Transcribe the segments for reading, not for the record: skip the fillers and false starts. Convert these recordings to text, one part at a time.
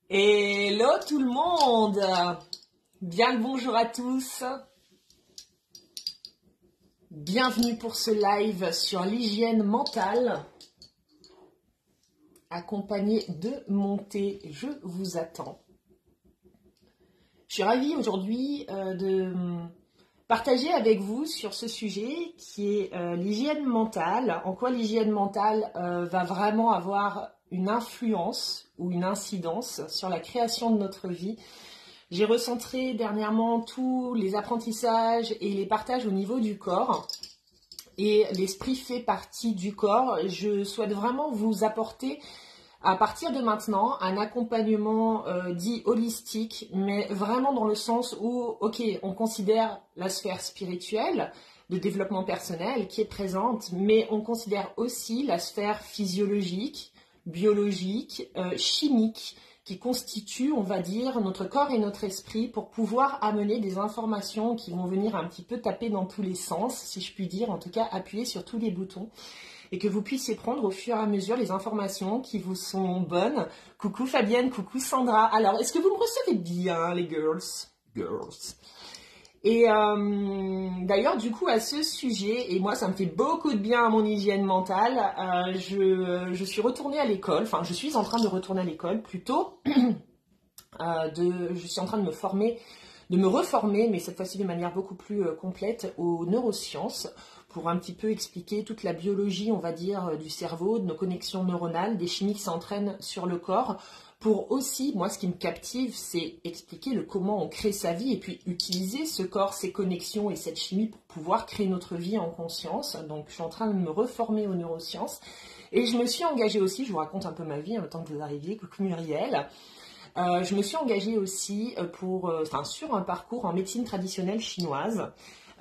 Hello tout le monde. Bien le bonjour à tous. Bienvenue pour ce live sur l'hygiène mentale, accompagné de mon thé. Je vous attends. Je suis ravie aujourd'hui de partager avec vous sur ce sujet qui est l'hygiène mentale. En quoi l'hygiène mentale va vraiment avoir une influence ou une incidence sur la création de notre vie. J'ai recentré dernièrement tous les apprentissages et les partages au niveau du corps. Et l'esprit fait partie du corps. Je souhaite vraiment vous apporter, à partir de maintenant, un accompagnement dit holistique, mais vraiment dans le sens où, ok, on considère la sphère spirituelle, de développement personnel qui est présente, mais on considère aussi la sphère physiologique, biologique, chimique, qui constitue, on va dire, notre corps et notre esprit pour pouvoir amener des informations qui vont venir un petit peu taper dans tous les sens, si je puis dire, en tout cas appuyer sur tous les boutons, et que vous puissiez prendre au fur et à mesure les informations qui vous sont bonnes. Coucou Fabienne, coucou Sandra. Alors, est-ce que vous me recevez bien, les girls? Et d'ailleurs, du coup, à ce sujet, et moi, ça me fait beaucoup de bien à mon hygiène mentale, je suis retournée à l'école, enfin, je suis en train de retourner à l'école plutôt, je suis en train de me former, de me reformer, mais cette fois-ci de manière beaucoup plus complète, aux neurosciences, pour un petit peu expliquer toute la biologie, on va dire, du cerveau, de nos connexions neuronales, des chimies qui s'entraînent sur le corps, pour aussi, moi, ce qui me captive, c'est expliquer le comment on crée sa vie et puis utiliser ce corps, ces connexions et cette chimie pour pouvoir créer notre vie en conscience. Donc, je suis en train de me reformer aux neurosciences. Et je me suis engagée aussi, je vous raconte un peu ma vie en même temps que vous arriviez, coucou Muriel. Je me suis engagée aussi sur un parcours en médecine traditionnelle chinoise.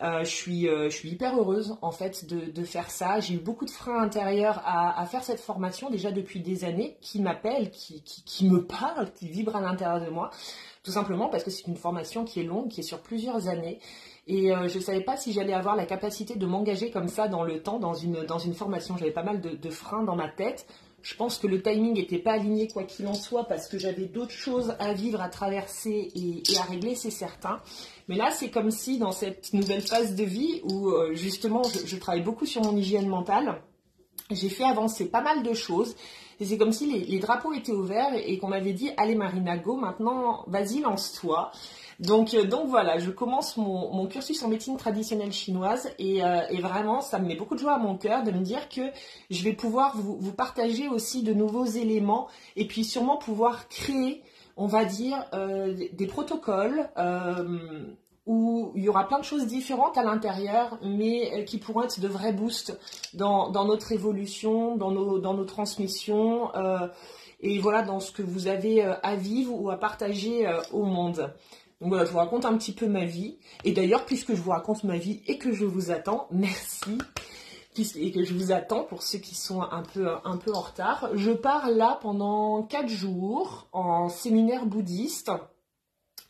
Je suis hyper heureuse en fait de faire ça. J'ai eu beaucoup de freins intérieurs à faire cette formation déjà depuis des années, qui m'appellent, qui me parlent, qui vibrent à l'intérieur de moi. Tout simplement parce que c'est une formation qui est longue, qui est sur plusieurs années. Et je ne savais pas si j'allais avoir la capacité de m'engager comme ça dans le temps, dans une formation. J'avais pas mal de freins dans ma tête. Je pense que le timing n'était pas aligné quoi qu'il en soit parce que j'avais d'autres choses à vivre, à traverser et à régler, c'est certain. Mais là, c'est comme si dans cette nouvelle phase de vie où justement je travaille beaucoup sur mon hygiène mentale, j'ai fait avancer pas mal de choses. Et c'est comme si les drapeaux étaient ouverts et qu'on m'avait dit « Allez Marina, go, maintenant, vas-y, lance-toi ». Donc voilà, je commence mon cursus en médecine traditionnelle chinoise et vraiment, ça me met beaucoup de joie à mon cœur de me dire que je vais pouvoir vous partager aussi de nouveaux éléments et puis sûrement pouvoir créer, on va dire, des protocoles où il y aura plein de choses différentes à l'intérieur, mais qui pourront être de vrais boosts dans notre évolution, dans nos transmissions, et voilà, dans ce que vous avez à vivre ou à partager au monde. Donc voilà, je vous raconte un petit peu ma vie. Et d'ailleurs, puisque je vous raconte ma vie et que je vous attends, merci. Et que je vous attends pour ceux qui sont un peu en retard. Je pars là pendant 4 jours en séminaire bouddhiste.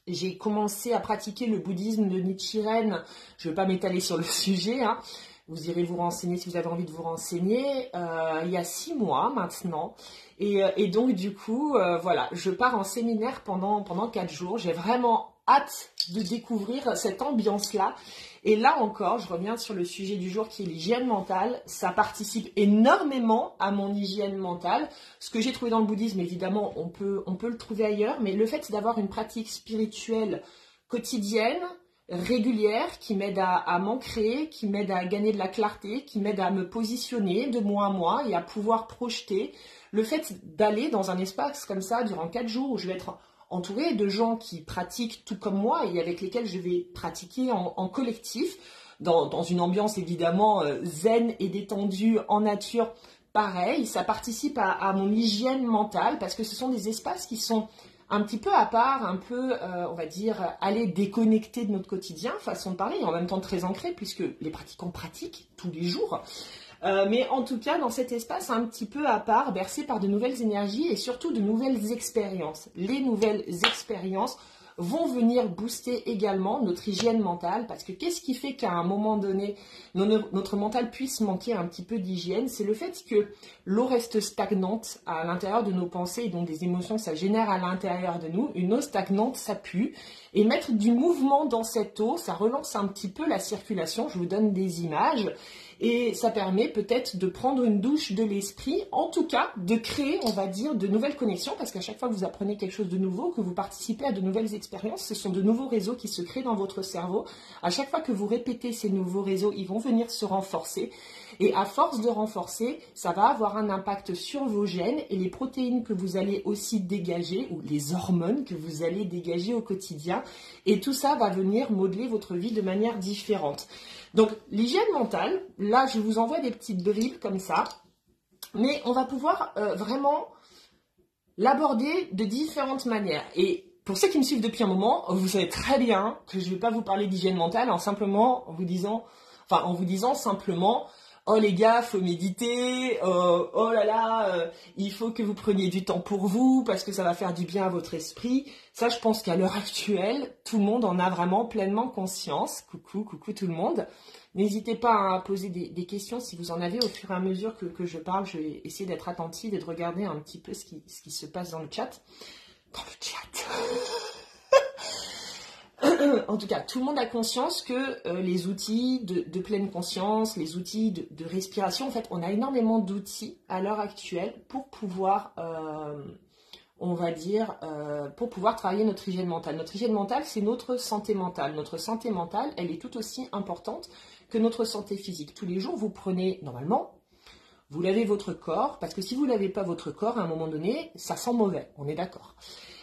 J'ai commencé à pratiquer le bouddhisme de Nichiren. Je ne vais pas m'étaler sur le sujet, hein. Vous irez vous renseigner si vous avez envie de vous renseigner. Il y a 6 mois maintenant. Et donc du coup, voilà, je pars en séminaire pendant 4 jours. J'ai vraiment hâte de découvrir cette ambiance-là. Et là encore, je reviens sur le sujet du jour qui est l'hygiène mentale. Ça participe énormément à mon hygiène mentale. Ce que j'ai trouvé dans le bouddhisme, évidemment, on peut le trouver ailleurs. Mais le fait d'avoir une pratique spirituelle quotidienne, régulière, qui m'aide à m'ancrer, qui m'aide à gagner de la clarté, qui m'aide à me positionner de mois à mois et à pouvoir projeter. Le fait d'aller dans un espace comme ça durant 4 jours où je vais être entourée de gens qui pratiquent tout comme moi et avec lesquels je vais pratiquer en collectif, dans une ambiance évidemment zen et détendue en nature, pareil, ça participe à mon hygiène mentale parce que ce sont des espaces qui sont un petit peu à part, un peu, on va dire, aller déconnecter de notre quotidien, façon de parler, et en même temps très ancré, puisque les pratiquants pratiquent tous les jours. Mais en tout cas, dans cet espace un petit peu à part, bercé par de nouvelles énergies et surtout de nouvelles expériences. Les nouvelles expériences vont venir booster également notre hygiène mentale, parce que qu'est-ce qui fait qu'à un moment donné, notre mental puisse manquer un petit peu d'hygiène? C'est le fait que l'eau reste stagnante à l'intérieur de nos pensées, et donc des émotions que ça génère à l'intérieur de nous. Une eau stagnante, ça pue, et mettre du mouvement dans cette eau, ça relance un petit peu la circulation. Je vous donne des images. Et ça permet peut-être de prendre une douche de l'esprit, en tout cas de créer, on va dire, de nouvelles connexions, parce qu'à chaque fois que vous apprenez quelque chose de nouveau, que vous participez à de nouvelles expériences, ce sont de nouveaux réseaux qui se créent dans votre cerveau. À chaque fois que vous répétez ces nouveaux réseaux, ils vont venir se renforcer. Et à force de renforcer, ça va avoir un impact sur vos gènes et les protéines que vous allez aussi dégager, ou les hormones que vous allez dégager au quotidien. Et tout ça va venir modeler votre vie de manière différente. Donc, l'hygiène mentale, là, je vous envoie des petites bribes comme ça, mais on va pouvoir vraiment l'aborder de différentes manières. Et pour ceux qui me suivent depuis un moment, vous savez très bien que je ne vais pas vous parler d'hygiène mentale en vous disant simplement, oh les gars, faut méditer, oh là là, il faut que vous preniez du temps pour vous parce que ça va faire du bien à votre esprit. Ça, je pense qu'à l'heure actuelle, tout le monde en a vraiment pleinement conscience. Coucou tout le monde. N'hésitez pas à poser des questions si vous en avez au fur et à mesure que je parle. Je vais essayer d'être attentive et de regarder un petit peu ce qui se passe dans le chat. Dans le chat. En tout cas, tout le monde a conscience que les outils de pleine conscience, les outils de respiration, en fait, on a énormément d'outils à l'heure actuelle pour pouvoir, on va dire, pour pouvoir travailler notre hygiène mentale. Notre hygiène mentale, c'est notre santé mentale. Notre santé mentale, elle est tout aussi importante que notre santé physique. Tous les jours, vous prenez, normalement, vous lavez votre corps, parce que si vous ne lavez pas votre corps, à un moment donné, ça sent mauvais, on est d'accord.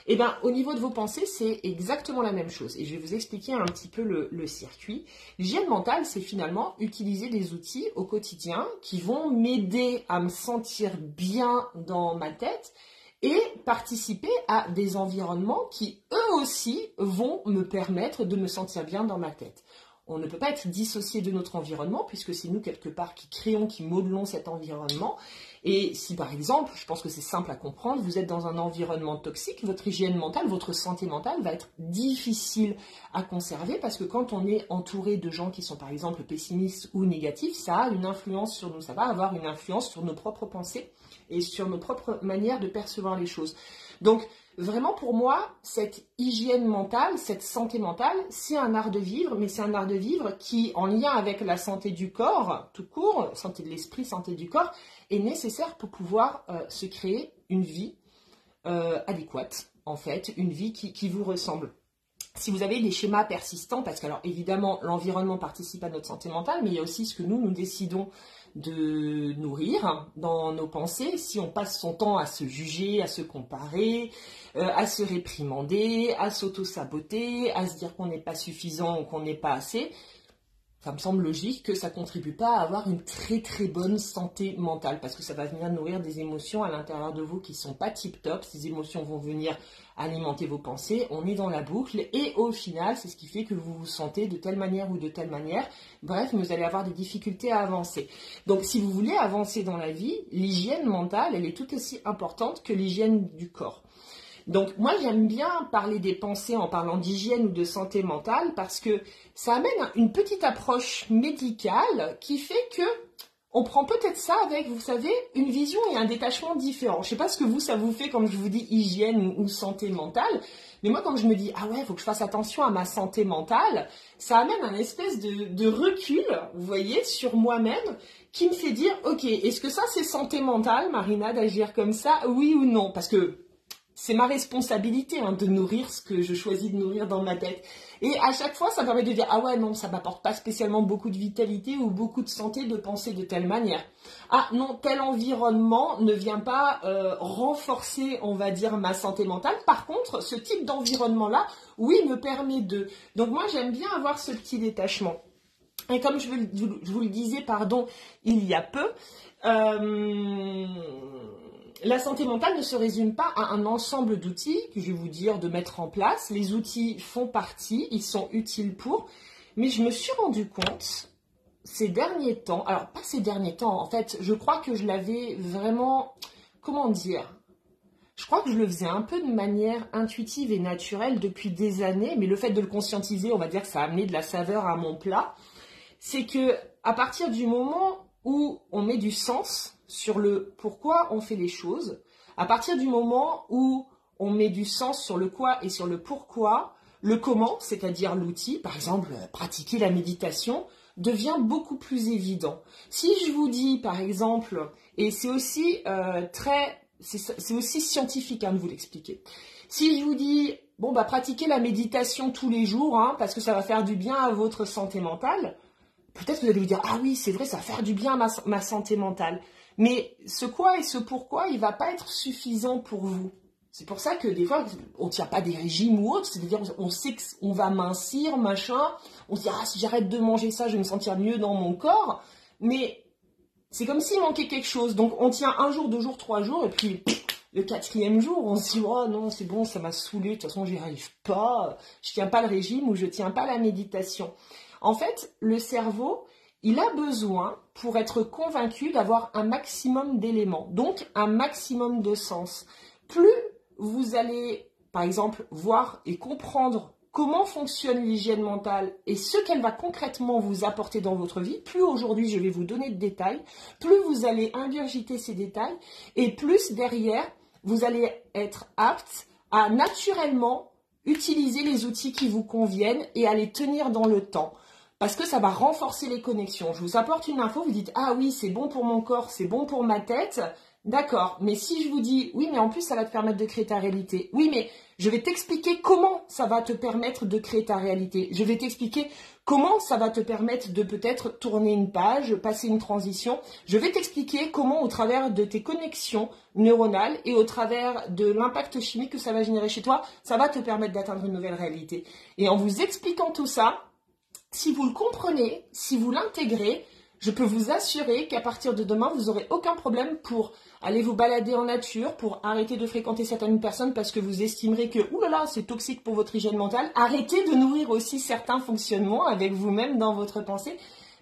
Eh bien, au niveau de vos pensées, c'est exactement la même chose. Et je vais vous expliquer un petit peu le circuit. L'hygiène mentale, c'est finalement utiliser des outils au quotidien qui vont m'aider à me sentir bien dans ma tête et participer à des environnements qui, eux aussi, vont me permettre de me sentir bien dans ma tête. On ne peut pas être dissocié de notre environnement puisque c'est nous quelque part qui créons, qui modelons cet environnement. Et si par exemple, je pense que c'est simple à comprendre, vous êtes dans un environnement toxique, votre hygiène mentale, votre santé mentale va être difficile à conserver parce que quand on est entouré de gens qui sont par exemple pessimistes ou négatifs, ça a une influence sur nous, ça va avoir une influence sur nos propres pensées et sur nos propres manières de percevoir les choses. Donc, vraiment, pour moi, cette hygiène mentale, cette santé mentale, c'est un art de vivre, mais c'est un art de vivre qui, en lien avec la santé du corps, tout court, santé de l'esprit, santé du corps, est nécessaire pour pouvoir se créer une vie adéquate, en fait, une vie qui vous ressemble. Si vous avez des schémas persistants, parce que, alors, évidemment, l'environnement participe à notre santé mentale, mais il y a aussi ce que nous décidons de nourrir dans nos pensées. Si on passe son temps à se juger, à se comparer, à se réprimander, à s'auto-saboter, à se dire qu'on n'est pas suffisant ou qu'on n'est pas assez, ça me semble logique que ça ne contribue pas à avoir une très très bonne santé mentale parce que ça va venir nourrir des émotions à l'intérieur de vous qui ne sont pas tip-top. Ces émotions vont venir alimenter vos pensées, on est dans la boucle et au final, c'est ce qui fait que vous vous sentez de telle manière ou de telle manière. Bref, vous allez avoir des difficultés à avancer. Donc, si vous voulez avancer dans la vie, l'hygiène mentale, elle est tout aussi importante que l'hygiène du corps. Donc moi j'aime bien parler des pensées en parlant d'hygiène ou de santé mentale parce que ça amène une petite approche médicale qui fait que on prend peut-être ça avec, vous savez, une vision et un détachement différent. Je ne sais pas ce que ça vous fait quand je vous dis hygiène ou santé mentale, mais moi quand je me dis ah ouais, il faut que je fasse attention à ma santé mentale, ça amène un espèce de recul, vous voyez, sur moi-même qui me fait dire ok, est-ce que ça c'est santé mentale, Marina, d'agir comme ça, oui ou non? Parce que c'est ma responsabilité de nourrir ce que je choisis de nourrir dans ma tête. Et à chaque fois, ça me permet de dire « Ah ouais, non, ça ne m'apporte pas spécialement beaucoup de vitalité ou beaucoup de santé de penser de telle manière. Ah non, tel environnement ne vient pas renforcer, on va dire, ma santé mentale. Par contre, ce type d'environnement-là, oui, me permet de... » Donc moi, j'aime bien avoir ce petit détachement. Et comme je vous le disais, il y a peu... La santé mentale ne se résume pas à un ensemble d'outils que je vais vous dire de mettre en place. Les outils font partie, ils sont utiles pour, mais je me suis rendu compte ces derniers temps, alors pas ces derniers temps, en fait, je crois que je l'avais vraiment, comment dire, je crois que je le faisais un peu de manière intuitive et naturelle depuis des années, mais le fait de le conscientiser, on va dire que ça a amené de la saveur à mon plat. C'est que à partir du moment où on met du sens sur le pourquoi on fait les choses, à partir du moment où on met du sens sur le quoi et sur le pourquoi, le comment, c'est-à-dire l'outil, par exemple pratiquer la méditation, devient beaucoup plus évident. Si je vous dis par exemple, et c'est aussi c'est aussi scientifique de vous l'expliquer. Si je vous dis, bon bah pratiquez la méditation tous les jours, parce que ça va faire du bien à votre santé mentale, peut-être que vous allez vous dire, ah oui, c'est vrai, ça va faire du bien à ma santé mentale. Mais ce quoi et ce pourquoi, il ne va pas être suffisant pour vous. C'est pour ça que des fois, on ne tient pas des régimes ou autres, c'est-à-dire on sait qu'on va mincir, machin, on se dit, ah si j'arrête de manger ça, je vais me sentir mieux dans mon corps, mais c'est comme s'il manquait quelque chose. Donc on tient un jour, 2 jours, 3 jours, et puis le 4e jour, on se dit, oh non, c'est bon, ça m'a saoulé, de toute façon, j'y arrive pas, je tiens pas le régime ou je tiens pas la méditation. En fait, le cerveau, il a besoin, pour être convaincu, d'avoir un maximum d'éléments, donc un maximum de sens. Plus vous allez, par exemple, voir et comprendre comment fonctionne l'hygiène mentale et ce qu'elle va concrètement vous apporter dans votre vie, plus aujourd'hui je vais vous donner de détails, plus vous allez ingurgiter ces détails et plus derrière, vous allez être apte à naturellement utiliser les outils qui vous conviennent et à les tenir dans le temps. Parce que ça va renforcer les connexions. Je vous apporte une info, vous dites « Ah oui, c'est bon pour mon corps, c'est bon pour ma tête ». D'accord, mais si je vous dis « Oui, mais en plus, ça va te permettre de créer ta réalité ». Oui, mais je vais t'expliquer comment ça va te permettre de créer ta réalité. Je vais t'expliquer comment ça va te permettre de peut-être tourner une page, passer une transition. Je vais t'expliquer comment, au travers de tes connexions neuronales et au travers de l'impact chimique que ça va générer chez toi, ça va te permettre d'atteindre une nouvelle réalité. Et en vous expliquant tout ça, si vous le comprenez, si vous l'intégrez, je peux vous assurer qu'à partir de demain, vous n'aurez aucun problème pour aller vous balader en nature, pour arrêter de fréquenter certaines personnes parce que vous estimerez que, oulala, c'est toxique pour votre hygiène mentale. Arrêtez de nourrir aussi certains fonctionnements avec vous-même dans votre pensée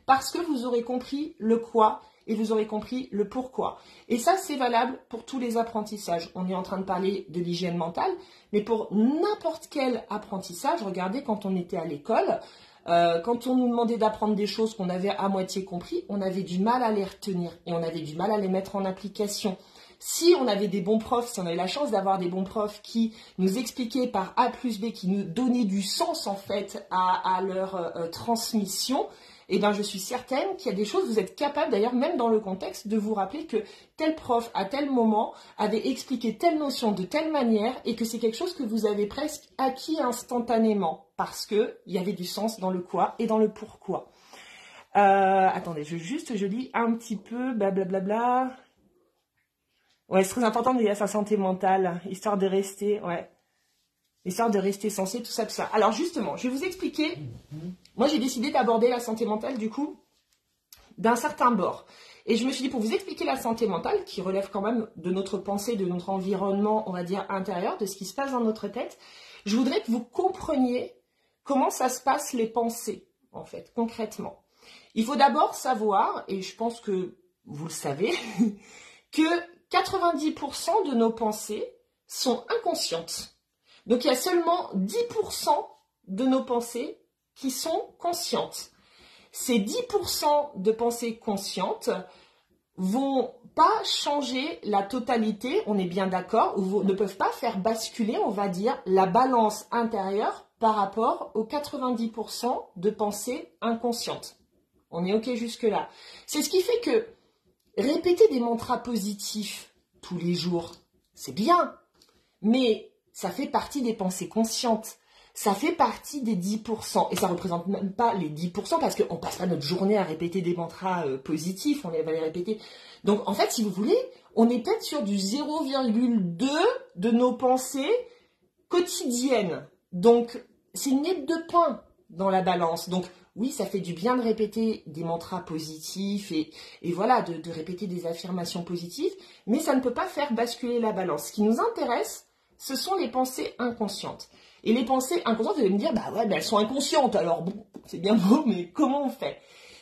parce que vous aurez compris le quoi et vous aurez compris le pourquoi. Et ça, c'est valable pour tous les apprentissages. On est en train de parler de l'hygiène mentale, mais pour n'importe quel apprentissage, regardez quand on était à l'école, quand on nous demandait d'apprendre des choses qu'on avait à moitié compris, on avait du mal à les retenir et on avait du mal à les mettre en application. Si on avait des bons profs, si on avait la chance d'avoir des bons profs qui nous expliquaient par A plus B, qui nous donnaient du sens en fait à leur transmission, eh bien je suis certaine qu'il y a des choses, vous êtes capable d'ailleurs même dans le contexte de vous rappeler que tel prof à tel moment avait expliqué telle notion de telle manière et que c'est quelque chose que vous avez presque acquis instantanément parce qu'il y avait du sens dans le quoi et dans le pourquoi. Attendez, je lis un petit peu, blablabla. Ouais, c'est très important de veiller à sa santé mentale, histoire de rester, sensé, tout ça, tout ça. Alors justement, je vais vous expliquer. Moi, j'ai décidé d'aborder la santé mentale, du coup, d'un certain bord. Et je me suis dit, pour vous expliquer la santé mentale, qui relève quand même de notre pensée, de notre environnement, on va dire, intérieur, de ce qui se passe dans notre tête, je voudrais que vous compreniez comment ça se passe les pensées, en fait, concrètement. Il faut d'abord savoir, et je pense que vous le savez, que 90% de nos pensées sont inconscientes. Donc, il y a seulement 10% de nos pensées qui sont conscientes. Ces 10% de pensées conscientes vont pas changer la totalité, on est bien d'accord, ou ne peuvent pas faire basculer, on va dire, la balance intérieure par rapport aux 90% de pensées inconscientes. On est OK jusque-là. C'est ce qui fait que répéter des mantras positifs tous les jours, c'est bien, mais ça fait partie des pensées conscientes. Ça fait partie des 10%. Et ça ne représente même pas les 10% parce qu'on ne passe pas notre journée à répéter des mantras positifs, on va les répéter. Donc en fait, si vous voulez, on est peut-être sur du 0,2 de nos pensées quotidiennes. Donc c'est une miette de pain dans la balance. Donc oui, ça fait du bien de répéter des mantras positifs et voilà, de répéter des affirmations positives, mais ça ne peut pas faire basculer la balance. Ce qui nous intéresse, ce sont les pensées inconscientes. Et les pensées inconscientes, vous allez me dire, bah ouais, elles sont inconscientes, alors bon, c'est bien beau, mais comment on fait?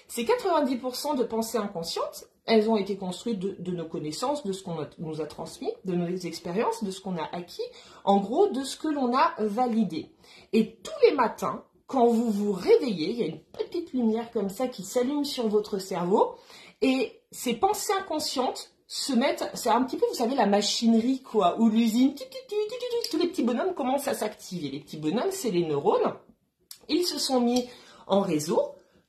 Ces 90% de pensées inconscientes, elles ont été construites de nos connaissances, de ce qu'on nous a transmis, de nos expériences, de ce qu'on a acquis, en gros, de ce que l'on a validé. Et tous les matins, quand vous vous réveillez, il y a une petite lumière comme ça qui s'allume sur votre cerveau, et ces pensées inconscientes se mettent, c'est un petit peu, vous savez, la machinerie, quoi, ou l'usine, tous les petits bonhommes commencent à s'activer. Les petits bonhommes, c'est les neurones. Ils se sont mis en réseau,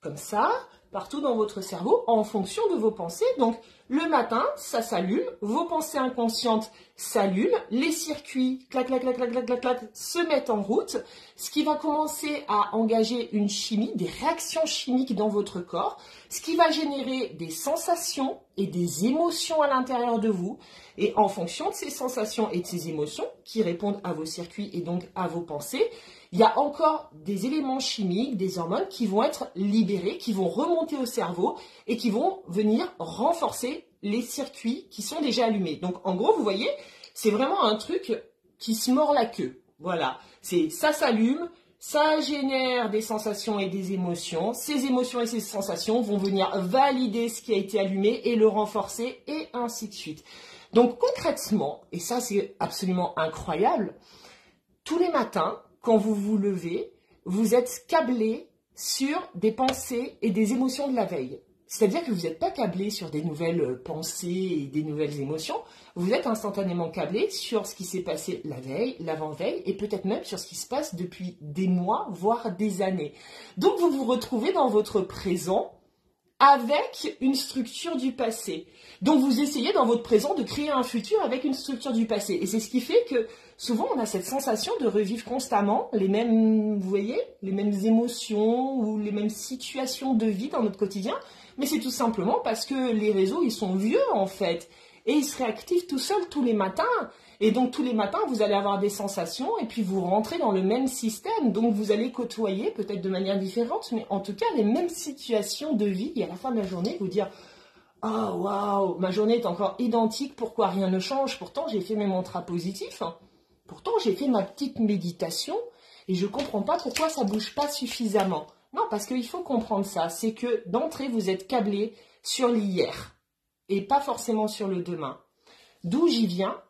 comme ça, partout dans votre cerveau, en fonction de vos pensées. Donc, le matin, ça s'allume, vos pensées inconscientes s'allument, les circuits, clac, clac, clac, clac, clac, clac, clac, se mettent en route, ce qui va commencer à engager une chimie, des réactions chimiques dans votre corps, ce qui va générer des sensations et des émotions à l'intérieur de vous. Et en fonction de ces sensations et de ces émotions qui répondent à vos circuits et donc à vos pensées, il y a encore des éléments chimiques, des hormones qui vont être libérés, qui vont remonter au cerveau et qui vont venir renforcer les circuits qui sont déjà allumés. Donc en gros, vous voyez, c'est vraiment un truc qui se mord la queue. Voilà, ça s'allume, ça génère des sensations et des émotions. Ces émotions et ces sensations vont venir valider ce qui a été allumé et le renforcer et ainsi de suite. Donc concrètement, et ça c'est absolument incroyable, tous les matins, quand vous vous levez, vous êtes câblé sur des pensées et des émotions de la veille. C'est-à-dire que vous n'êtes pas câblé sur des nouvelles pensées et des nouvelles émotions, vous êtes instantanément câblé sur ce qui s'est passé la veille, l'avant-veille, et peut-être même sur ce qui se passe depuis des mois, voire des années. Donc vous vous retrouvez dans votre présent avec une structure du passé. Donc vous essayez dans votre présent de créer un futur avec une structure du passé. Et c'est ce qui fait que souvent on a cette sensation de revivre constamment les mêmes, vous voyez, les mêmes émotions ou les mêmes situations de vie dans notre quotidien. Mais c'est tout simplement parce que les réseaux, ils sont vieux en fait. Et ils se réactivent tout seuls tous les matins. Et donc tous les matins, vous allez avoir des sensations et puis vous rentrez dans le même système. Donc vous allez côtoyer, peut-être de manière différente, mais en tout cas les mêmes situations de vie. Et à la fin de la journée, vous dire « Oh waouh, ma journée est encore identique, pourquoi rien ne change? Pourtant j'ai fait mes mantras positifs, hein. Pourtant j'ai fait ma petite méditation et je ne comprends pas pourquoi ça ne bouge pas suffisamment. » Non, parce qu'il faut comprendre ça, c'est que d'entrée vous êtes câblé sur l'hier et pas forcément sur le demain. D'où j'y viens?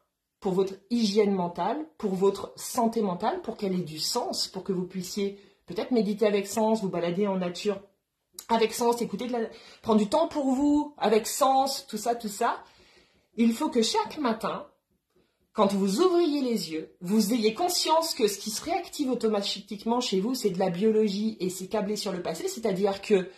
Pour votre hygiène mentale, pour votre santé mentale, pour qu'elle ait du sens, pour que vous puissiez peut-être méditer avec sens, vous balader en nature avec sens, prendre du temps pour vous, avec sens, tout ça. Il faut que chaque matin, quand vous ouvriez les yeux, vous ayez conscience que ce qui se réactive automatiquement chez vous, c'est de la biologie et c'est câblé sur le passé, c'est-à-dire que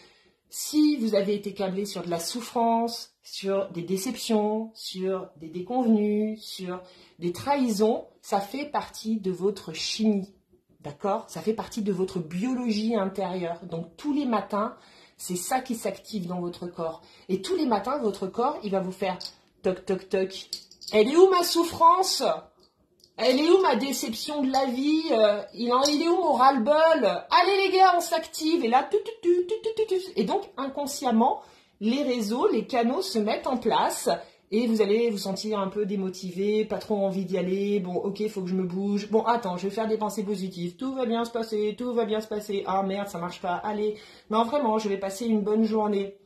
si vous avez été câblé sur de la souffrance, sur des déceptions, sur des déconvenues, sur des trahisons, ça fait partie de votre chimie, d'accord? Ça fait partie de votre biologie intérieure. Donc tous les matins, c'est ça qui s'active dans votre corps. Et tous les matins, votre corps, il va vous faire toc, toc, toc. Elle est où ma souffrance? Elle est où ma déception de la vie? Il est où mon ras-le-bol? Allez les gars, on s'active. Et là, et donc inconsciemment, les réseaux, les canaux se mettent en place et vous allez vous sentir un peu démotivé, pas trop envie d'y aller. Bon, ok, il faut que je me bouge. Bon, attends, je vais faire des pensées positives. Tout va bien se passer, tout va bien se passer. Ah merde, ça marche pas. Allez, non vraiment, je vais passer une bonne journée.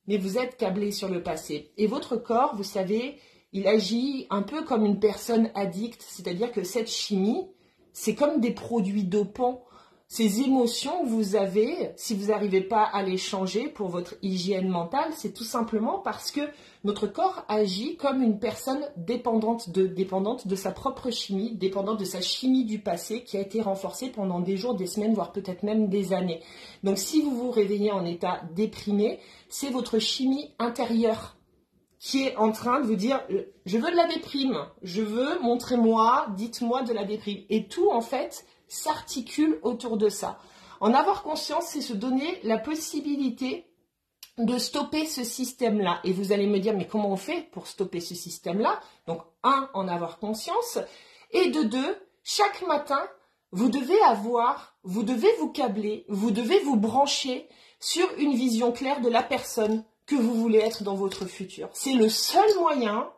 Mais vous êtes câblé sur le passé. Et votre corps, vous savez, il agit un peu comme une personne addicte, c'est-à-dire que cette chimie, c'est comme des produits dopants. Ces émotions que vous avez, si vous n'arrivez pas à les changer pour votre hygiène mentale, c'est tout simplement parce que notre corps agit comme une personne dépendante de sa propre chimie, dépendante de sa chimie du passé qui a été renforcée pendant des jours, des semaines, voire peut-être même des années. Donc si vous vous réveillez en état déprimé, c'est votre chimie intérieure qui est en train de vous dire « je veux de la déprime, je veux, montrez-moi, dites-moi de la déprime ». Et tout, en fait, s'articule autour de ça. En avoir conscience, c'est se donner la possibilité de stopper ce système-là. Et vous allez me dire « mais comment on fait pour stopper ce système-là » Donc, un, en avoir conscience. Et de deux, chaque matin, vous devez vous câbler, vous devez vous brancher sur une vision claire de la personne que vous voulez être dans votre futur. C'est le seul moyen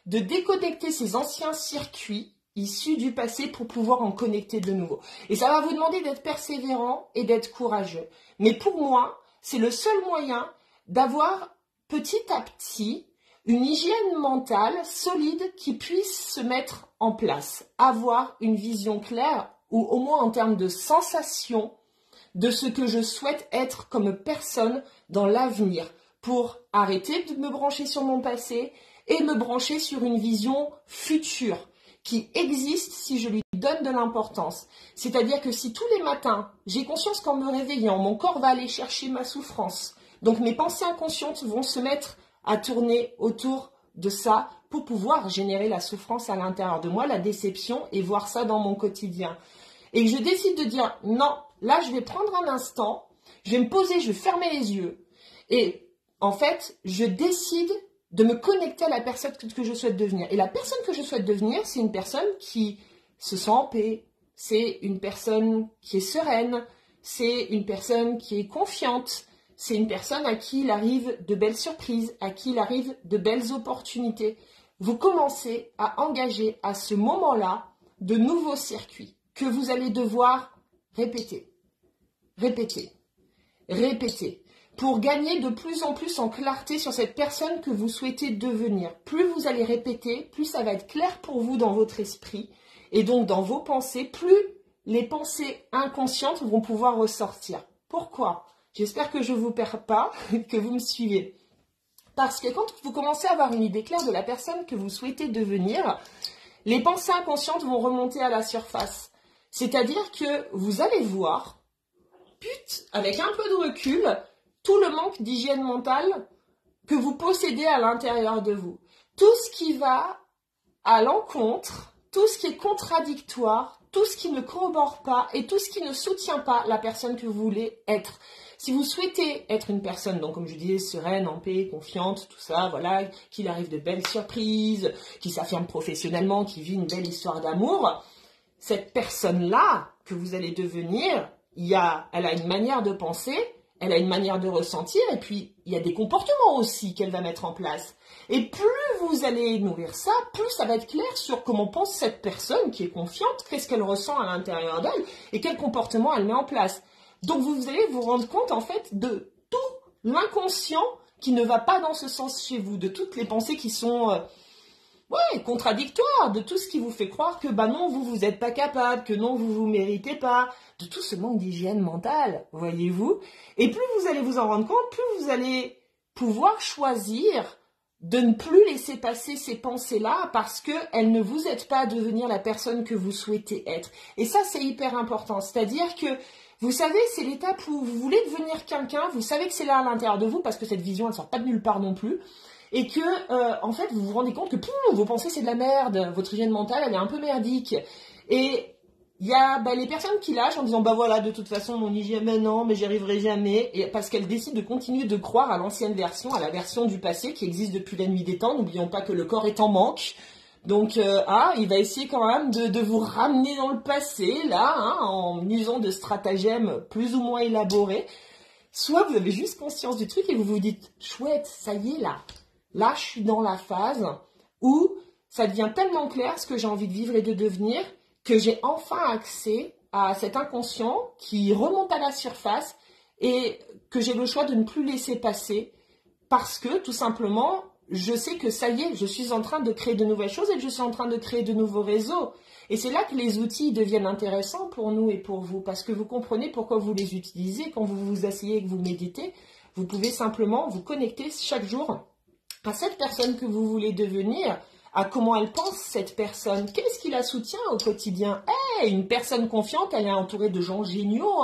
de déconnecter ces anciens circuits issus du passé pour pouvoir en connecter de nouveau. Et ça va vous demander d'être persévérant et d'être courageux. Mais pour moi, c'est le seul moyen d'avoir petit à petit une hygiène mentale solide qui puisse se mettre en place, avoir une vision claire ou au moins en termes de sensation de ce que je souhaite être comme personne dans l'avenir pour arrêter de me brancher sur mon passé et me brancher sur une vision future qui existe si je lui donne de l'importance. C'est-à-dire que si tous les matins, j'ai conscience qu'en me réveillant, mon corps va aller chercher ma souffrance, donc mes pensées inconscientes vont se mettre à tourner autour de ça pour pouvoir générer la souffrance à l'intérieur de moi, la déception et voir ça dans mon quotidien. Et je décide de dire non, là je vais prendre un instant, je vais me poser, je vais fermer les yeux et en fait je décide de me connecter à la personne que je souhaite devenir. Et la personne que je souhaite devenir, c'est une personne qui se sent en paix, c'est une personne qui est sereine, c'est une personne qui est confiante, c'est une personne à qui il arrive de belles surprises, à qui il arrive de belles opportunités. Vous commencez à engager à ce moment-là de nouveaux circuits que vous allez devoir répéter, répéter, répéter, pour gagner de plus en plus en clarté sur cette personne que vous souhaitez devenir. Plus vous allez répéter, plus ça va être clair pour vous dans votre esprit et donc dans vos pensées, plus les pensées inconscientes vont pouvoir ressortir. Pourquoi ? J'espère que je ne vous perds pas, que vous me suivez. Parce que quand vous commencez à avoir une idée claire de la personne que vous souhaitez devenir, les pensées inconscientes vont remonter à la surface. C'est-à-dire que vous allez voir, avec un peu de recul, tout le manque d'hygiène mentale que vous possédez à l'intérieur de vous. Tout ce qui va à l'encontre, tout ce qui est contradictoire, tout ce qui ne corrobore pas et tout ce qui ne soutient pas la personne que vous voulez être. Si vous souhaitez être une personne, donc comme je disais, sereine, en paix, confiante, tout ça, voilà, qu'il arrive de belles surprises, qui s'affirme professionnellement, qui vit une belle histoire d'amour, cette personne-là que vous allez devenir, elle a une manière de penser, elle a une manière de ressentir, et puis il y a des comportements aussi qu'elle va mettre en place. Et plus vous allez nourrir ça, plus ça va être clair sur comment pense cette personne qui est confiante, qu'est-ce qu'elle ressent à l'intérieur d'elle, et quel comportement elle met en place. Donc vous allez vous rendre compte en fait de tout l'inconscient qui ne va pas dans ce sens chez vous, de toutes les pensées qui sont contradictoires, de tout ce qui vous fait croire que non, vous n'êtes pas capable, que non, vous méritez pas, de tout ce manque d'hygiène mentale, voyez-vous. Et plus vous allez vous en rendre compte, plus vous allez pouvoir choisir de ne plus laisser passer ces pensées-là parce qu'elles ne vous aident pas à devenir la personne que vous souhaitez être. Et ça, c'est hyper important. C'est-à-dire que vous savez, c'est l'étape où vous voulez devenir quelqu'un, vous savez que c'est là à l'intérieur de vous, parce que cette vision, elle ne sort pas de nulle part non plus, et que, en fait, vous vous rendez compte que vos pensées, c'est de la merde, votre hygiène mentale, elle est un peu merdique. Et il y a les personnes qui lâchent en disant, voilà, de toute façon, mon hygiène, non, mais j'y arriverai jamais, et parce qu'elles décident de continuer de croire à l'ancienne version, à la version du passé qui existe depuis la nuit des temps. N'oublions pas que le corps est en manque. Donc, il va essayer quand même de vous ramener dans le passé, là, en usant de stratagèmes plus ou moins élaborés. Soit vous avez juste conscience du truc et vous vous dites, chouette, ça y est, là, je suis dans la phase où ça devient tellement clair ce que j'ai envie de vivre et de devenir que j'ai enfin accès à cet inconscient qui remonte à la surface et que j'ai le choix de ne plus laisser passer parce que, tout simplement, je sais que ça y est, je suis en train de créer de nouvelles choses et que je suis en train de créer de nouveaux réseaux. Et c'est là que les outils deviennent intéressants pour nous et pour vous, parce que vous comprenez pourquoi vous les utilisez. Quand vous vous asseyez et que vous méditez, vous pouvez simplement vous connecter chaque jour à cette personne que vous voulez devenir, à comment elle pense cette personne, qu'est-ce qui la soutient au quotidien. Une personne confiante, elle est entourée de gens géniaux,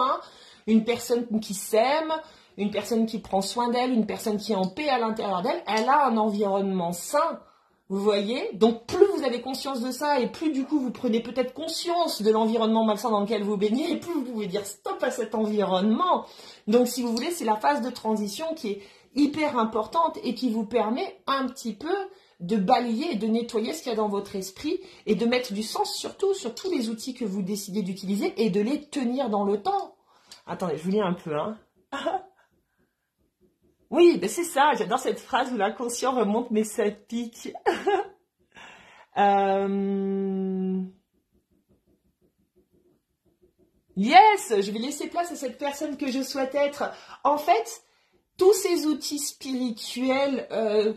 une personne qui s'aime, une personne qui prend soin d'elle, une personne qui est en paix à l'intérieur d'elle, elle a un environnement sain, vous voyez. Donc plus vous avez conscience de ça et plus du coup vous prenez peut-être conscience de l'environnement malsain dans lequel vous baignez, et plus vous pouvez dire stop à cet environnement. Donc si vous voulez, c'est la phase de transition qui est hyper importante et qui vous permet un petit peu de balayer et de nettoyer ce qu'il y a dans votre esprit et de mettre du sens surtout sur tous les outils que vous décidez d'utiliser et de les tenir dans le temps. Attendez, je vous lis un peu, Oui, c'est ça, j'adore cette phrase où l'inconscient remonte mais ça pique. Yes, je vais laisser place à cette personne que je souhaite être. En fait, tous ces outils spirituels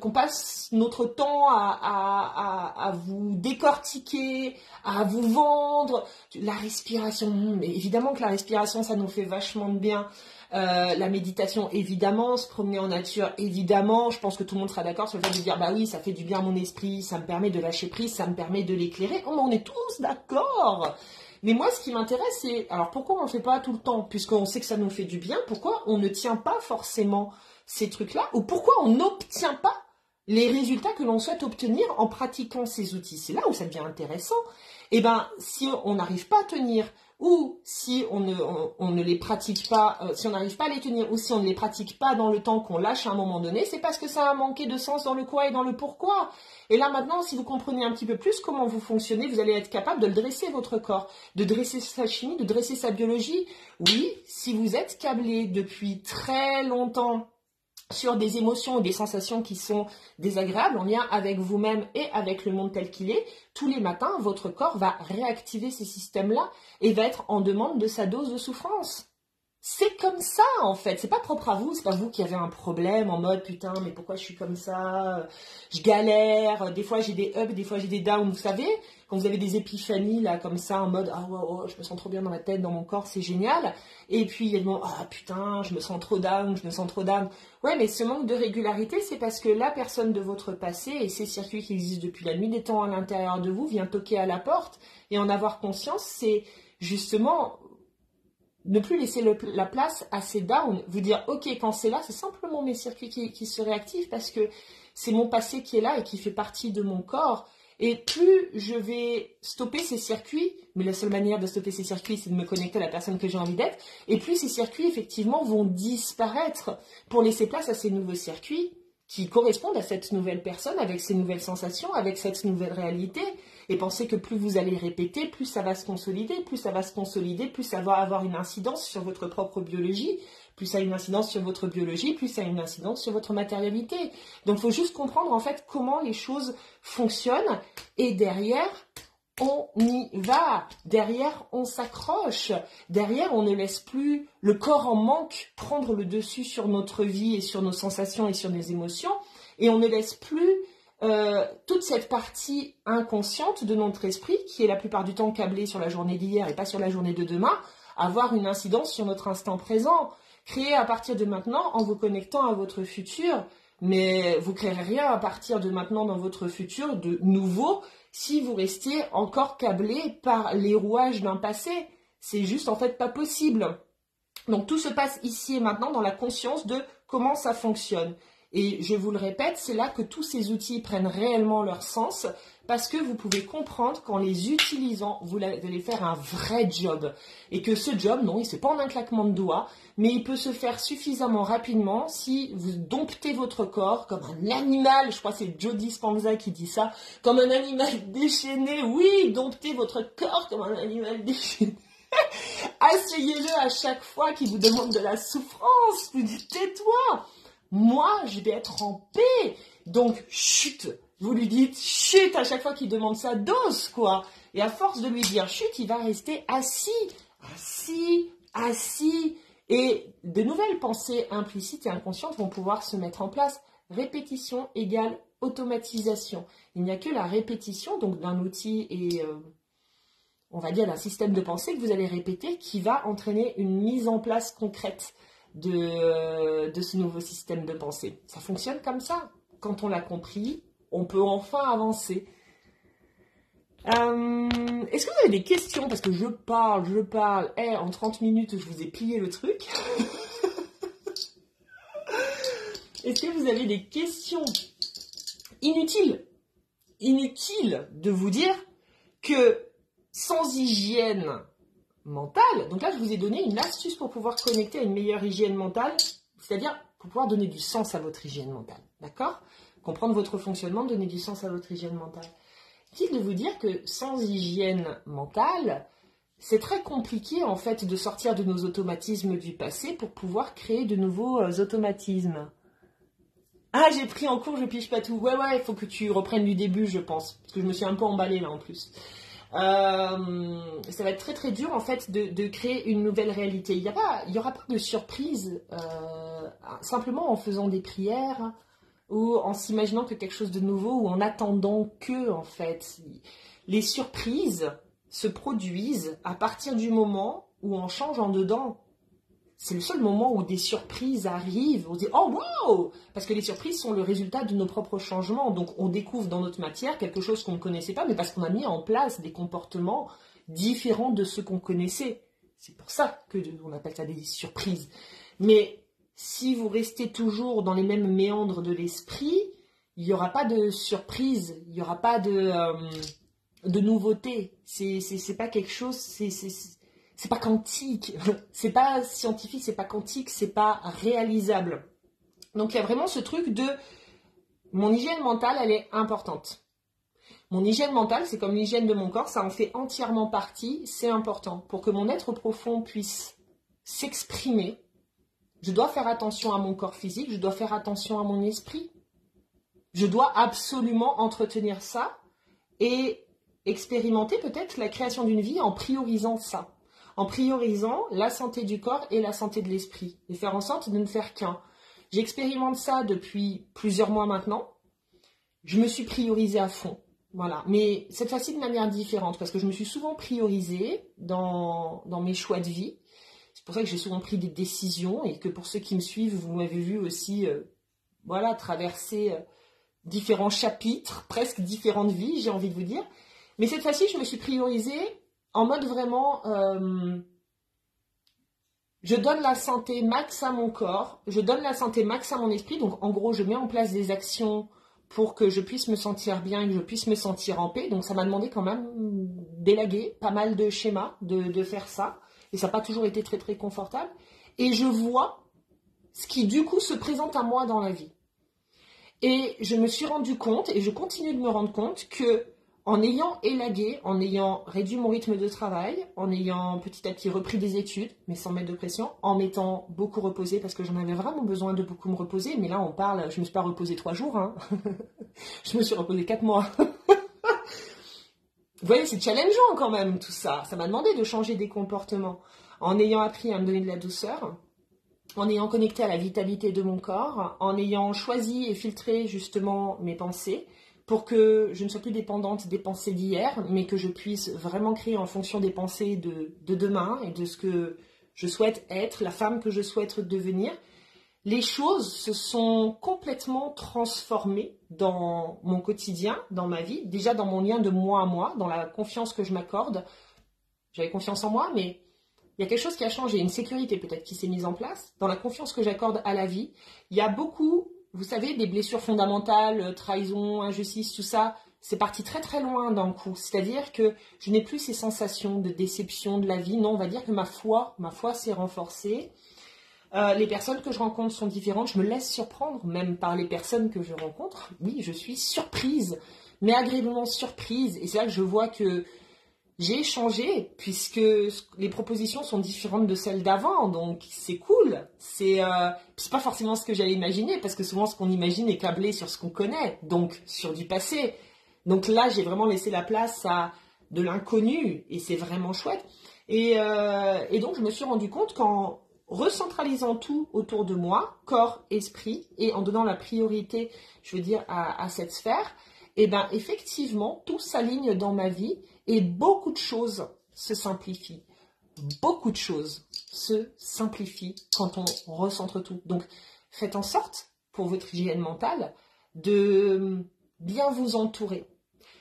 qu'on passe notre temps à vous décortiquer, à vous vendre, la respiration, mais évidemment que la respiration, ça nous fait vachement de bien. La méditation, évidemment, se promener en nature, évidemment, je pense que tout le monde sera d'accord sur le fait de dire, bah oui, ça fait du bien à mon esprit, ça me permet de lâcher prise, ça me permet de l'éclairer. Oh, mais on est tous d'accord. Mais moi, ce qui m'intéresse, c'est, alors pourquoi on ne le fait pas tout le temps, puisqu'on sait que ça nous fait du bien, pourquoi on ne tient pas forcément ces trucs-là, ou pourquoi on n'obtient pas les résultats que l'on souhaite obtenir en pratiquant ces outils. C'est là où ça devient intéressant. Eh bien, si on n'arrive pas à tenir, ou si on ne les pratique pas, si on n'arrive pas à les tenir, ou si on ne les pratique pas dans le temps qu'on lâche à un moment donné, c'est parce que ça a manqué de sens dans le quoi et dans le pourquoi. Et là maintenant, si vous comprenez un petit peu plus comment vous fonctionnez, vous allez être capable de le dresser votre corps, de dresser sa chimie, de dresser sa biologie. Oui, si vous êtes câblé depuis très longtemps sur des émotions ou des sensations qui sont désagréables en lien avec vous-même et avec le monde tel qu'il est, tous les matins, votre corps va réactiver ces systèmes-là et va être en demande de sa dose de souffrance. C'est comme ça, en fait. C'est pas propre à vous. C'est pas vous qui avez un problème en mode, putain, mais pourquoi je suis comme ça? Je galère. Des fois, j'ai des ups, des fois, j'ai des downs. Vous savez, quand vous avez des épiphanies, là, comme ça, en mode, ah, ouais, je me sens trop bien dans ma tête, dans mon corps, c'est génial. Et puis, il y a le moment, ah, putain, je me sens trop down, je me sens trop down. Ouais, mais ce manque de régularité, c'est parce que la personne de votre passé et ces circuits qui existent depuis la nuit des temps à l'intérieur de vous vient toquer à la porte. Et en avoir conscience, c'est justement ne plus laisser la place à ces downs, vous dire ok, quand c'est là, c'est simplement mes circuits qui se réactivent parce que c'est mon passé qui est là et qui fait partie de mon corps. Et plus je vais stopper ces circuits, mais la seule manière de stopper ces circuits, c'est de me connecter à la personne que j'ai envie d'être, et plus ces circuits, effectivement, vont disparaître pour laisser place à ces nouveaux circuits qui correspondent à cette nouvelle personne, avec ces nouvelles sensations, avec cette nouvelle réalité. Et pensez que plus vous allez répéter, plus ça va se consolider, plus ça va se consolider, plus ça va avoir une incidence sur votre propre biologie, plus ça a une incidence sur votre biologie, plus ça a une incidence sur votre matérialité. Donc il faut juste comprendre en fait comment les choses fonctionnent et derrière, on y va. Derrière, on s'accroche. Derrière, on ne laisse plus le corps en manque prendre le dessus sur notre vie et sur nos sensations et sur nos émotions. Et on ne laisse plus toute cette partie inconsciente de notre esprit, qui est la plupart du temps câblée sur la journée d'hier et pas sur la journée de demain, avoir une incidence sur notre instant présent. Créer à partir de maintenant en vous connectant à votre futur. Mais vous ne créerez rien à partir de maintenant dans votre futur de nouveau si vous restez encore câblé par les rouages d'un passé. C'est juste en fait pas possible. Donc tout se passe ici et maintenant dans la conscience de comment ça fonctionne. Et je vous le répète, c'est là que tous ces outils prennent réellement leur sens parce que vous pouvez comprendre qu'en les utilisant, vous allez faire un vrai job. Et que ce job, non, il ne se fait pas en un claquement de doigts, mais il peut se faire suffisamment rapidement si vous domptez votre corps comme un animal, je crois que c'est Joe Dispenza qui dit ça, comme un animal déchaîné. Oui, domptez votre corps comme un animal déchaîné. Asseyez-le à chaque fois qu'il vous demande de la souffrance. Vous dites, tais-toi. Moi, je vais être en paix. Donc, chut. Vous lui dites chut à chaque fois qu'il demande sa dose, quoi. Et à force de lui dire chut, il va rester assis, assis, assis. Et de nouvelles pensées implicites et inconscientes vont pouvoir se mettre en place. Répétition égale automatisation. Il n'y a que la répétition, donc d'un outil et on va dire d'un système de pensée que vous allez répéter qui va entraîner une mise en place concrète de ce nouveau système de pensée. Ça fonctionne comme ça. Quand on l'a compris, on peut enfin avancer. Est-ce que vous avez des questions? Parce que je parle. En 30 minutes, je vous ai plié le truc. Est-ce que vous avez des questions? Inutile de vous dire que sans hygiène mentale, donc là je vous ai donné une astuce pour pouvoir connecter à une meilleure hygiène mentale, c'est-à-dire pour pouvoir donner du sens à votre hygiène mentale, d'accord? Comprendre votre fonctionnement, donner du sens à votre hygiène mentale. Inutile de vous dire que sans hygiène mentale, c'est très compliqué en fait de sortir de nos automatismes du passé pour pouvoir créer de nouveaux automatismes. Ah, j'ai pris en cours, je pige pas tout. Ouais, il faut que tu reprennes du début, je pense, parce que je me suis un peu emballée là en plus. Ça va être très très dur en fait de créer une nouvelle réalité. Il y aura pas de surprise simplement en faisant des prières ou en s'imaginant que quelque chose de nouveau ou en attendant que en fait. Les surprises se produisent à partir du moment où on change en dedans. C'est le seul moment où des surprises arrivent. On se dit « Oh, wow !» Parce que les surprises sont le résultat de nos propres changements. Donc, on découvre dans notre matière quelque chose qu'on ne connaissait pas, mais parce qu'on a mis en place des comportements différents de ceux qu'on connaissait. C'est pour ça qu'on appelle ça des surprises. Mais si vous restez toujours dans les mêmes méandres de l'esprit, il n'y aura pas de surprise, il n'y aura pas de nouveauté. C'est pas quelque chose... C'est pas quantique, c'est pas scientifique, c'est pas quantique, c'est pas réalisable. Donc il y a vraiment ce truc de mon hygiène mentale, elle est importante. Mon hygiène mentale, c'est comme l'hygiène de mon corps, ça en fait entièrement partie, c'est important. Pour que mon être profond puisse s'exprimer, je dois faire attention à mon corps physique, je dois faire attention à mon esprit. Je dois absolument entretenir ça et expérimenter peut-être la création d'une vie en priorisant ça. En priorisant la santé du corps et la santé de l'esprit, et faire en sorte de ne faire qu'un. J'expérimente ça depuis plusieurs mois maintenant. Je me suis priorisée à fond, voilà. Mais cette fois-ci de manière différente, parce que je me suis souvent priorisée dans mes choix de vie. C'est pour ça que j'ai souvent pris des décisions, et que pour ceux qui me suivent, vous m'avez vu aussi, voilà, traverser différents chapitres, presque différentes vies, j'ai envie de vous dire. Mais cette fois-ci, je me suis priorisée en mode vraiment, je donne la santé max à mon corps, je donne la santé max à mon esprit. Donc en gros, je mets en place des actions pour que je puisse me sentir bien, que je puisse me sentir en paix. Donc ça m'a demandé quand même d'élaguer pas mal de schémas, de faire ça. Et ça n'a pas toujours été très très confortable. Et je vois ce qui du coup se présente à moi dans la vie. Et je me suis rendu compte, et je continue de me rendre compte que en ayant élagué, en ayant réduit mon rythme de travail, en ayant petit à petit repris des études, mais sans mettre de pression, en m'étant beaucoup reposée, parce que j'en avais vraiment besoin de beaucoup me reposer, mais là on parle, je ne me suis pas reposée 3 jours, hein. Je me suis reposée 4 mois. Vous voyez, c'est challengeant quand même tout ça, ça m'a demandé de changer des comportements, en ayant appris à me donner de la douceur, en ayant connecté à la vitalité de mon corps, en ayant choisi et filtré justement mes pensées, pour que je ne sois plus dépendante des pensées d'hier, mais que je puisse vraiment créer en fonction des pensées de demain et de ce que je souhaite être, la femme que je souhaite devenir. Les choses se sont complètement transformées dans mon quotidien, dans ma vie, déjà dans mon lien de moi à moi, dans la confiance que je m'accorde. J'avais confiance en moi, mais il y a quelque chose qui a changé, une sécurité peut-être qui s'est mise en place, dans la confiance que j'accorde à la vie. Il y a beaucoup... Vous savez, des blessures fondamentales, trahison, injustice, tout ça, c'est parti très très loin d'un coup. C'est-à-dire que je n'ai plus ces sensations de déception de la vie. Non, on va dire que ma foi s'est renforcée. Les personnes que je rencontre sont différentes. Je me laisse surprendre, même par les personnes que je rencontre. Oui, je suis surprise, mais agréablement surprise. Et c'est là que je vois que j'ai changé, puisque les propositions sont différentes de celles d'avant, donc c'est cool. C'est pas forcément ce que j'avais imaginé, parce que souvent ce qu'on imagine est câblé sur ce qu'on connaît, donc sur du passé. Donc là, j'ai vraiment laissé la place à de l'inconnu, et c'est vraiment chouette. Et donc, je me suis rendu compte qu'en recentralisant tout autour de moi, corps, esprit, et en donnant la priorité, je veux dire, à cette sphère, et ben effectivement, tout s'aligne dans ma vie, et beaucoup de choses se simplifient. Beaucoup de choses se simplifient quand on recentre tout. Donc, faites en sorte, pour votre hygiène mentale, de bien vous entourer.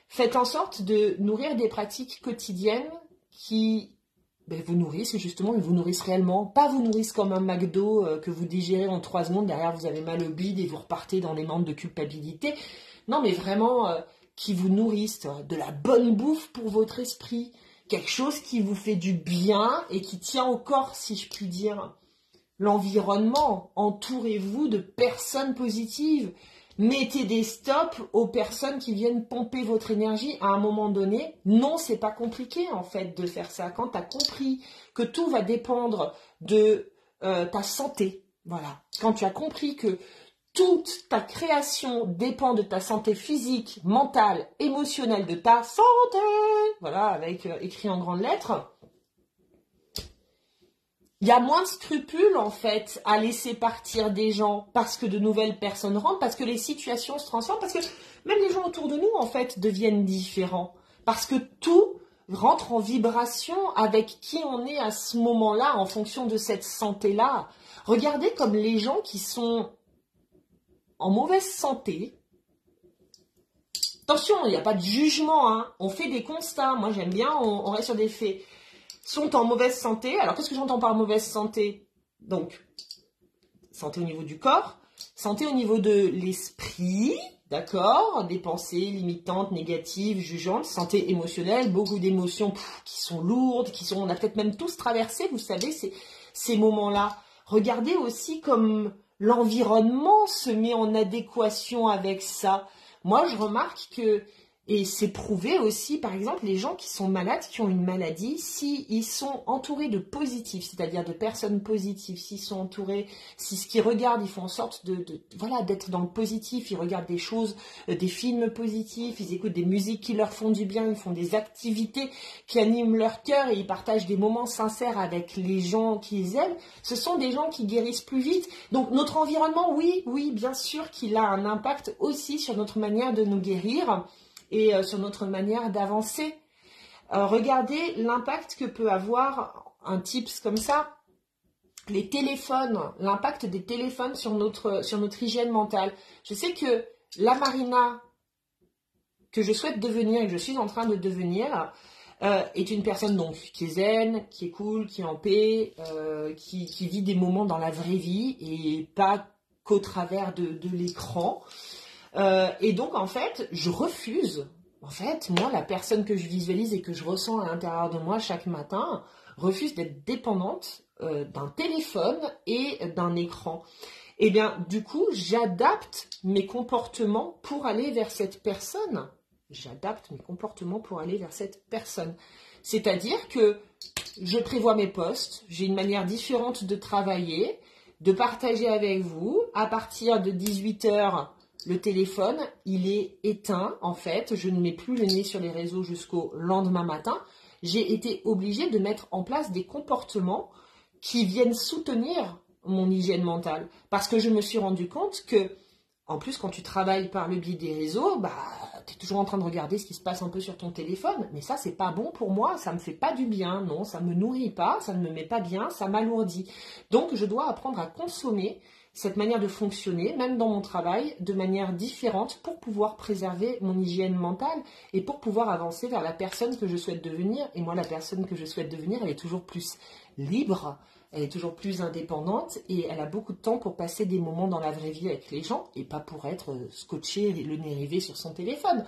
Faites en sorte de nourrir des pratiques quotidiennes qui vous nourrissent justement, et vous nourrissent réellement. Pas vous nourrissent comme un McDo que vous digérez en 3 secondes, derrière vous avez mal au bide et vous repartez dans les mantes de culpabilité. Non, mais vraiment... qui vous nourrissent, de la bonne bouffe pour votre esprit, quelque chose qui vous fait du bien et qui tient au corps, si je puis dire. L'environnement, entourez-vous de personnes positives. Mettez des stops aux personnes qui viennent pomper votre énergie à un moment donné. Non, c'est pas compliqué en fait de faire ça. Quand tu as compris que tout va dépendre de ta santé, voilà. Quand tu as compris que toute ta création dépend de ta santé physique, mentale, émotionnelle, de ta santé. Voilà, avec écrit en grandes lettres. Il y a moins de scrupules, en fait, à laisser partir des gens parce que de nouvelles personnes rentrent, parce que les situations se transforment, parce que même les gens autour de nous, en fait, deviennent différents. Parce que tout rentre en vibration avec qui on est à ce moment-là, en fonction de cette santé-là. Regardez comme les gens qui sont en mauvaise santé. Attention, il n'y a pas de jugement, hein. On fait des constats. Moi, j'aime bien, on reste sur des faits. Sont en mauvaise santé. Alors, qu'est-ce que j'entends par mauvaise santé? Donc, santé au niveau du corps, santé au niveau de l'esprit, d'accord? Des pensées limitantes, négatives, jugeantes, santé émotionnelle, beaucoup d'émotions qui sont lourdes, on a peut-être même tous traversé, vous savez, ces moments-là. Regardez aussi comme l'environnement se met en adéquation avec ça. Moi, je remarque que, et c'est prouvé aussi, par exemple, les gens qui sont malades, qui ont une maladie, s'ils sont entourés de positifs, c'est-à-dire de personnes positives, s'ils sont entourés, si ce qu'ils regardent, ils font en sorte voilà, d'être dans le positif, ils regardent des choses, des films positifs, ils écoutent des musiques qui leur font du bien, ils font des activités qui animent leur cœur et ils partagent des moments sincères avec les gens qu'ils aiment, ce sont des gens qui guérissent plus vite. Donc notre environnement, oui, bien sûr qu'il a un impact aussi sur notre manière de nous guérir et sur notre manière d'avancer. Regardez l'impact que peut avoir un tips comme ça, les téléphones, l'impact des téléphones sur notre hygiène mentale. Je sais que la Marina que je souhaite devenir et que je suis en train de devenir est une personne donc qui est zen, qui est cool, qui est en paix, qui vit des moments dans la vraie vie et pas qu'au travers de l'écran. Et donc, en fait, je refuse. En fait, moi, la personne que je visualise et que je ressens à l'intérieur de moi chaque matin refuse d'être dépendante d'un téléphone et d'un écran. Et bien, du coup, j'adapte mes comportements pour aller vers cette personne. C'est-à-dire que je prévois mes postes, j'ai une manière différente de travailler, de partager avec vous. À partir de 18h, le téléphone, il est éteint, en fait. Je ne mets plus le nez sur les réseaux jusqu'au lendemain matin. J'ai été obligée de mettre en place des comportements qui viennent soutenir mon hygiène mentale. Parce que je me suis rendu compte que, en plus, quand tu travailles par le biais des réseaux, tu es toujours en train de regarder ce qui se passe un peu sur ton téléphone. Mais ça, c'est pas bon pour moi, ça me fait pas du bien. Non, ça me nourrit pas, ça ne me met pas bien, ça m'alourdit. Donc, je dois apprendre à consommer cette manière de fonctionner, même dans mon travail, de manière différente pour pouvoir préserver mon hygiène mentale et pour pouvoir avancer vers la personne que je souhaite devenir. Et moi, la personne que je souhaite devenir, elle est toujours plus libre, elle est toujours plus indépendante et elle a beaucoup de temps pour passer des moments dans la vraie vie avec les gens et pas pour être scotché, le nez rivé sur son téléphone.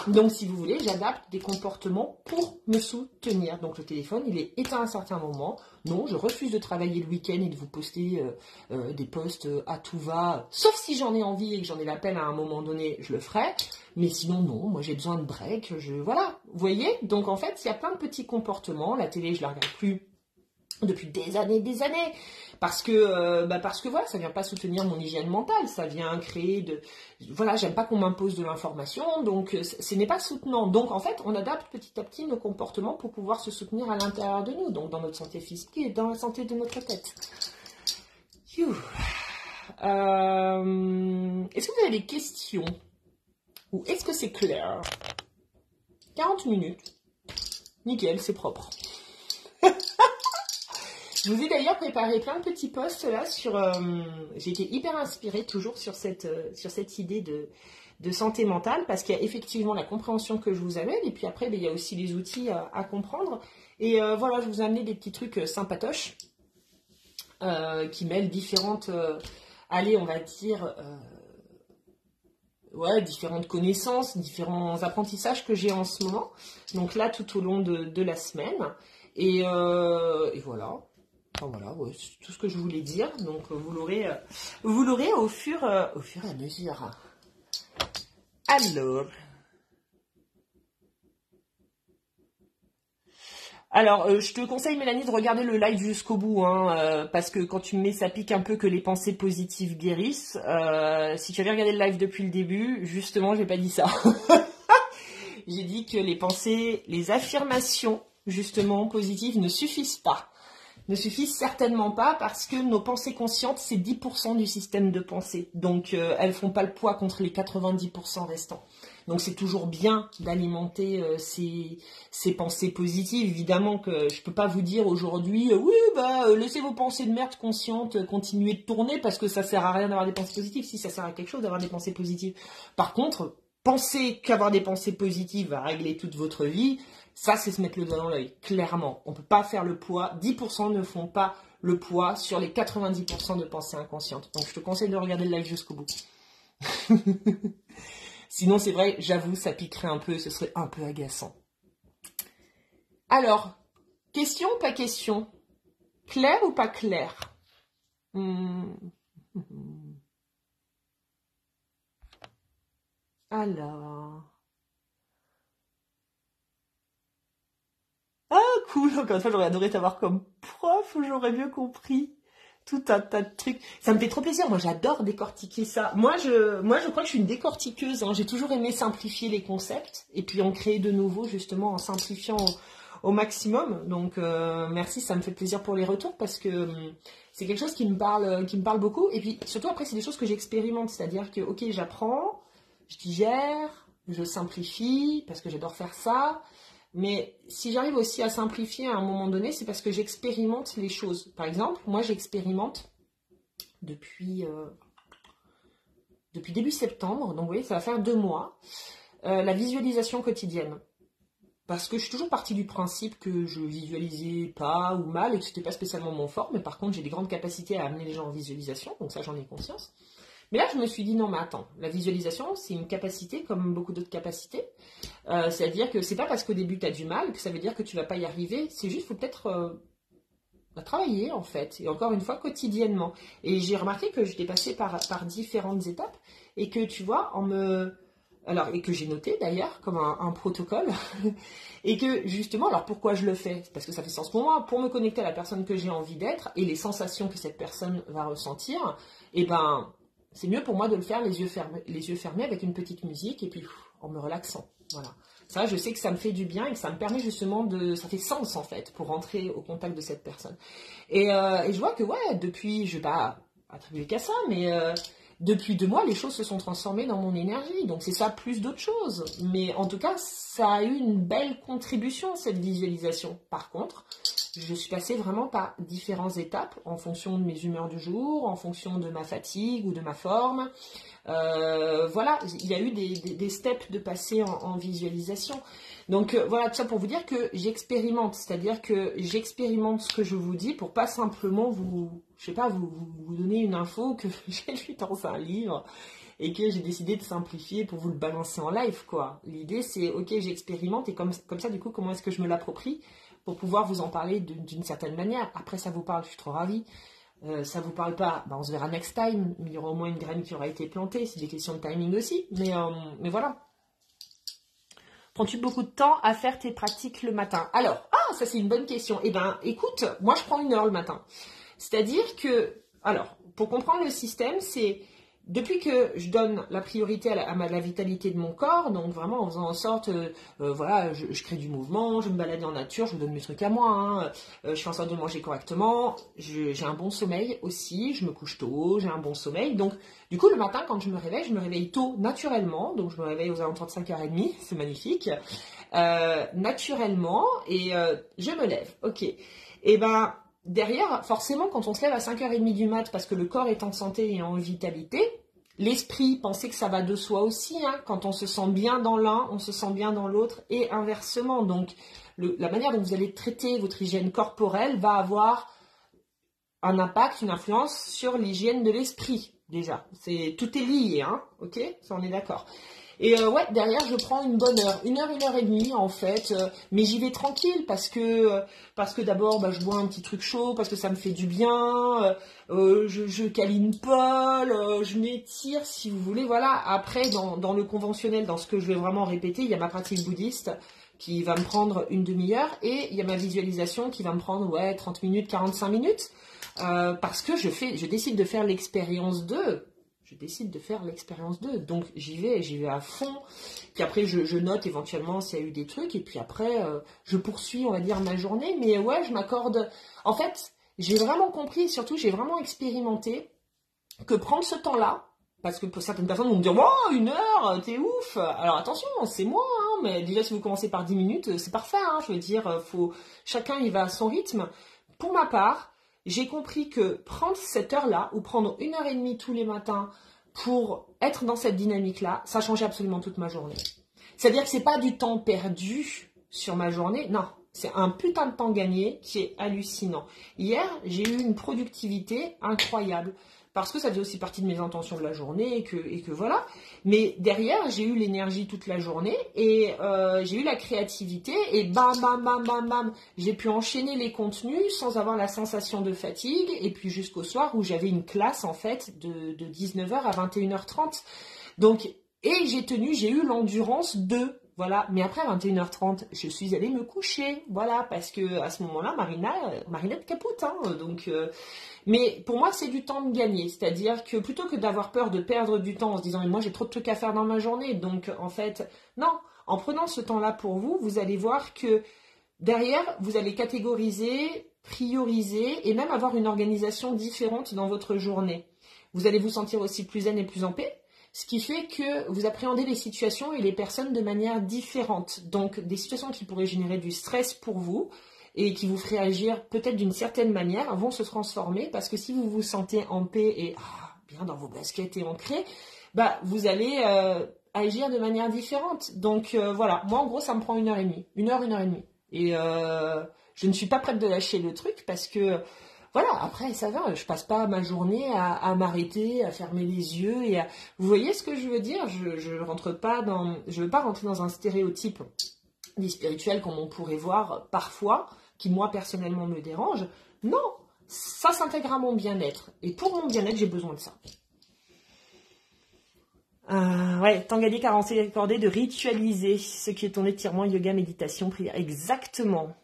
Donc, si vous voulez, j'adapte des comportements pour me soutenir. Donc, le téléphone, il est éteint à un certain moment. Non, je refuse de travailler le week-end et de vous poster des posts à tout va. Sauf si j'en ai envie et que j'en ai l'appel à un moment donné, je le ferai. Mais sinon, non, moi j'ai besoin de break. Voilà, vous voyez. Donc, en fait, il y a plein de petits comportements. La télé, je la regarde plus depuis des années, parce que voilà, ça vient pas soutenir mon hygiène mentale, ça vient créer voilà, j'aime pas qu'on m'impose de l'information, donc ce n'est pas soutenant. Donc en fait, on adapte petit à petit nos comportements pour pouvoir se soutenir à l'intérieur de nous, donc dans notre santé physique et dans la santé de notre tête. Est-ce que vous avez des questions? Ou est-ce que c'est clair? 40 minutes. Nickel, c'est propre. Je vous ai d'ailleurs préparé plein de petits posts là sur... j'ai été hyper inspirée toujours sur cette idée de santé mentale parce qu'il y a effectivement la compréhension que je vous amène et puis après, il y a aussi les outils à comprendre. Et voilà, je vous ai amené des petits trucs sympatoches qui mêlent différentes... on va dire... différentes connaissances, différents apprentissages que j'ai en ce moment. Donc là, tout au long de la semaine. Et voilà. Enfin, voilà, c'est tout ce que je voulais dire. Donc vous l'aurez au fur et à mesure. Alors, Alors, je te conseille, Mélanie, de regarder le live jusqu'au bout, hein, parce que quand tu me mets, ça pique un peu que les pensées positives guérissent. Si tu avais regardé le live depuis le début, justement, j'ai pas dit ça. J'ai dit que les pensées, les affirmations, justement, positives ne suffisent pas. Ne suffisent certainement pas parce que nos pensées conscientes, c'est 10% du système de pensée. Donc, elles font pas le poids contre les 90% restants. Donc, c'est toujours bien d'alimenter ces pensées positives. Évidemment que je peux pas vous dire aujourd'hui, oui, laissez vos pensées de merde conscientes continuer de tourner parce que ça sert à rien d'avoir des pensées positives. Si, ça sert à quelque chose d'avoir des pensées positives. Par contre, penser qu'avoir des pensées positives va régler toute votre vie, ça, c'est se mettre le doigt dans l'œil, clairement. On ne peut pas faire le poids. 10% ne font pas le poids sur les 90% de pensées inconscientes. Donc, je te conseille de regarder le live jusqu'au bout. Sinon, c'est vrai, j'avoue, ça piquerait un peu, ce serait un peu agaçant. Alors, question ou pas question? Clair ou pas clair? Alors... Ah, cool, encore une fois, j'aurais adoré t'avoir comme prof, j'aurais mieux compris tout un tas de trucs. Ça me fait trop plaisir, moi j'adore décortiquer ça. Moi, je crois que je suis une décortiqueuse, hein. J'ai toujours aimé simplifier les concepts et puis en créer de nouveaux justement en simplifiant au maximum. Donc merci, ça me fait plaisir pour les retours parce que c'est quelque chose qui me parle beaucoup. Et puis surtout après, c'est des choses que j'expérimente, c'est-à-dire que ok, j'apprends, je digère, je simplifie parce que j'adore faire ça. Mais si j'arrive aussi à simplifier à un moment donné, c'est parce que j'expérimente les choses. Par exemple, moi j'expérimente depuis, depuis début septembre, donc vous voyez, ça va faire 2 mois, la visualisation quotidienne. Parce que je suis toujours partie du principe que je visualisais pas ou mal et que c'était pas spécialement mon fort, mais par contre j'ai des grandes capacités à amener les gens en visualisation, donc ça j'en ai conscience. Mais là, je me suis dit, non, mais attends, la visualisation, c'est une capacité comme beaucoup d'autres capacités. C'est-à-dire que c'est pas parce qu'au début, tu as du mal que ça veut dire que tu vas pas y arriver. C'est juste, faut peut-être travailler, en fait. Et encore une fois, quotidiennement. Et j'ai remarqué que j'étais passée par différentes étapes et que, tu vois, alors, et que j'ai noté d'ailleurs comme un protocole, et que justement, alors pourquoi je le fais? Parce que ça fait sens pour moi, pour me connecter à la personne que j'ai envie d'être et les sensations que cette personne va ressentir, et ben c'est mieux pour moi de le faire les yeux fermés avec une petite musique et puis en me relaxant. Voilà. Ça, je sais que ça me fait du bien et que ça me permet justement de... Ça fait sens en fait pour rentrer au contact de cette personne. Et je vois que ouais, depuis, je vais pas attribuer qu'à ça, mais depuis 2 mois, les choses se sont transformées dans mon énergie. Donc c'est ça plus d'autres choses. Mais en tout cas, ça a eu une belle contribution, cette visualisation. Par contre, je suis passée vraiment par différentes étapes en fonction de mes humeurs du jour, en fonction de ma fatigue ou de ma forme. Voilà, il y a eu des steps de passer en visualisation. Donc voilà, tout ça pour vous dire que j'expérimente, c'est-à-dire que j'expérimente ce que je vous dis pour pas simplement je sais pas, vous donner une info que j'ai lu dans un livre et que j'ai décidé de simplifier pour vous le balancer en live, quoi. L'idée c'est, ok, j'expérimente et comme ça, du coup, comment est-ce que je me l'approprie pour pouvoir vous en parler d'une certaine manière. Après, ça vous parle, je suis trop ravie. Ça vous parle pas, on se verra next time. Il y aura au moins une graine qui aura été plantée. C'est des questions de timing aussi. Mais voilà. Prends-tu beaucoup de temps à faire tes pratiques le matin? Alors, ça c'est une bonne question. Eh ben, écoute, moi je prends 1 heure le matin. C'est-à-dire que, alors, pour comprendre le système, c'est depuis que je donne la priorité à la vitalité de mon corps, donc vraiment en faisant en sorte, voilà, je crée du mouvement, je me balade en nature, je me donne mes trucs à moi, hein, je fais en sorte de manger correctement, j'ai un bon sommeil aussi, je me couche tôt, j'ai un bon sommeil. Donc, du coup, le matin, quand je me réveille tôt naturellement, donc je me réveille aux alentours de 5h30, c'est magnifique, naturellement, et je me lève, ok. Et ben, derrière, forcément, quand on se lève à 5h30 du mat parce que le corps est en santé et en vitalité, l'esprit, pensez que ça va de soi aussi, hein. Quand on se sent bien dans l'un, on se sent bien dans l'autre et inversement. Donc, la manière dont vous allez traiter votre hygiène corporelle va avoir un impact, une influence sur l'hygiène de l'esprit, déjà. Tout est lié, hein, ok? Ça, on est d'accord. Et ouais, derrière, je prends une bonne heure, 1 heure et demie en fait, mais j'y vais tranquille parce que d'abord, je bois un petit truc chaud, parce que ça me fait du bien, je câline Paul, je m'étire si vous voulez, voilà. Après, dans le conventionnel, dans ce que je vais vraiment répéter, il y a ma pratique bouddhiste qui va me prendre une demi-heure et il y a ma visualisation qui va me prendre, ouais, 30 minutes, 45 minutes. Parce que je décide de faire l'expérience 2. Je décide de faire l'expérience 2. Donc j'y vais à fond. Puis après je note éventuellement s'il y a eu des trucs. Et puis après je poursuis, on va dire, ma journée. Mais ouais, je m'accorde. En fait, j'ai vraiment compris, surtout j'ai vraiment expérimenté que prendre ce temps-là, parce que pour certaines personnes vont me dire, wow, 1 heure, t'es ouf. Alors attention, c'est moi, hein, mais déjà si vous commencez par 10 minutes, c'est parfait. Hein, je veux dire, chacun y va à son rythme. Pour ma part, j'ai compris que prendre cette heure-là, ou prendre 1 heure et demie tous les matins pour être dans cette dynamique-là, ça changeait absolument toute ma journée. C'est-à-dire que c'est pas du temps perdu sur ma journée, non. C'est un putain de temps gagné qui est hallucinant. Hier, j'ai eu une productivité incroyable. Parce que ça faisait aussi partie de mes intentions de la journée et que voilà. Mais derrière, j'ai eu l'énergie toute la journée et j'ai eu la créativité et bam, bam, bam, bam, bam. J'ai pu enchaîner les contenus sans avoir la sensation de fatigue et puis jusqu'au soir où j'avais une classe en fait de 19 h à 21 h 30. Donc, et j'ai eu l'endurance de... Voilà, mais après 21 h 30, je suis allée me coucher, voilà, parce que à ce moment-là, Marinette capote, hein, donc... Mais pour moi, c'est du temps de gagner. C'est-à-dire que plutôt que d'avoir peur de perdre du temps en se disant mais moi j'ai trop de trucs à faire dans ma journée. Donc en fait, non, en prenant ce temps-là pour vous, vous allez voir que derrière, vous allez catégoriser, prioriser et même avoir une organisation différente dans votre journée. Vous allez vous sentir aussi plus zen et plus en paix. Ce qui fait que vous appréhendez les situations et les personnes de manière différente. Donc des situations qui pourraient générer du stress pour vous et qui vous feraient agir peut-être d'une certaine manière, vont se transformer parce que si vous vous sentez en paix et bien dans vos baskets et ancré, bah, vous allez agir de manière différente. Donc voilà, moi en gros ça me prend 1 heure et demie. 1 heure et demie. Et je ne suis pas prête de lâcher le truc parce que voilà, après ça va, je passe pas ma journée à m'arrêter, à fermer les yeux et à... Vous voyez ce que je veux dire? Je veux pas rentrer dans un stéréotype des spirituels comme on pourrait voir parfois, qui moi personnellement me dérange. Non, ça s'intègre à mon bien-être. Et pour mon bien-être, j'ai besoin de ça. Ouais, temps gagné, carence accordé de ritualiser ce qui est ton étirement, yoga, méditation, prière. Exactement.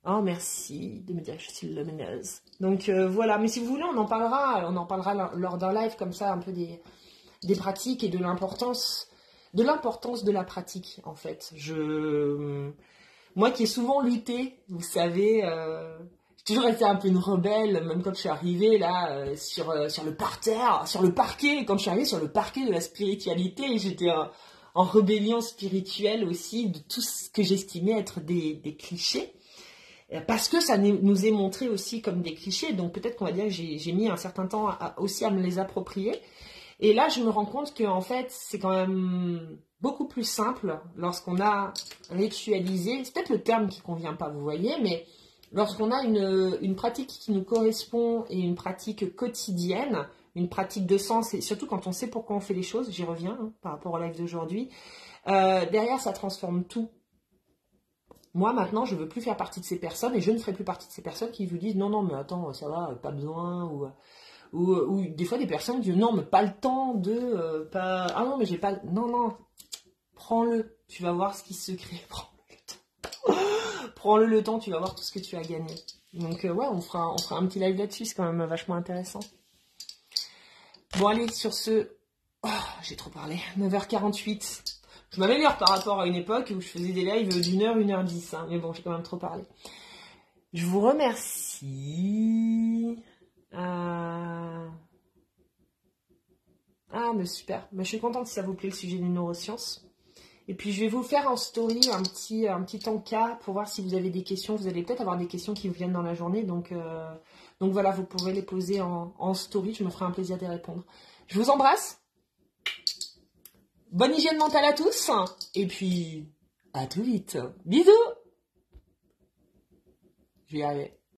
Oh, merci de me dire que je suis lumineuse. Donc voilà, mais si vous voulez, on en parlera lors d'un live comme ça, un peu des pratiques et de l'importance de la pratique, en fait. Moi qui ai souvent lutté, vous savez, j'ai toujours été un peu une rebelle, même quand je suis arrivée là sur le parterre, sur le parquet, quand je suis arrivée sur le parquet de la spiritualité, j'étais en rébellion spirituelle aussi de tout ce que j'estimais être des clichés. Parce que ça nous est montré aussi comme des clichés, donc peut-être qu'on va dire que j'ai mis un certain temps aussi à me les approprier. Et là, je me rends compte que en fait, c'est quand même beaucoup plus simple lorsqu'on a ritualisé. C'est peut-être le terme qui convient pas, vous voyez, mais lorsqu'on a une pratique qui nous correspond et une pratique quotidienne, une pratique de sens, et surtout quand on sait pourquoi on fait les choses, j'y reviens par rapport au live d'aujourd'hui, derrière, ça transforme tout. Moi, maintenant, je ne veux plus faire partie de ces personnes et je ne ferai plus partie de ces personnes qui vous disent non, non, mais attends, ça va, pas besoin, ou des fois des personnes disent non, mais pas le temps de, pas, ah non, mais j'ai pas, non, non, prends-le, tu vas voir ce qui se crée, prends-le le temps, tu vas voir tout ce que tu as gagné. Donc ouais, on fera un petit live là-dessus, c'est quand même vachement intéressant. Bon, allez, sur ce, j'ai trop parlé, 9h48. Je m'améliore par rapport à une époque où je faisais des lives d'1 h, 1 h 10. Hein. Mais bon, j'ai quand même trop parlé. Je vous remercie. Ah, mais super. Mais je suis contente si ça vous plaît le sujet des neurosciences. Et puis, je vais vous faire en story un petit encas pour voir si vous avez des questions. Vous allez peut-être avoir des questions qui vous viennent dans la journée. Donc voilà, vous pourrez les poser en story. Je me ferai un plaisir d'y répondre. Je vous embrasse. Bonne hygiène mentale à tous, et puis à tout vite. Bisous. Je vais y arriver.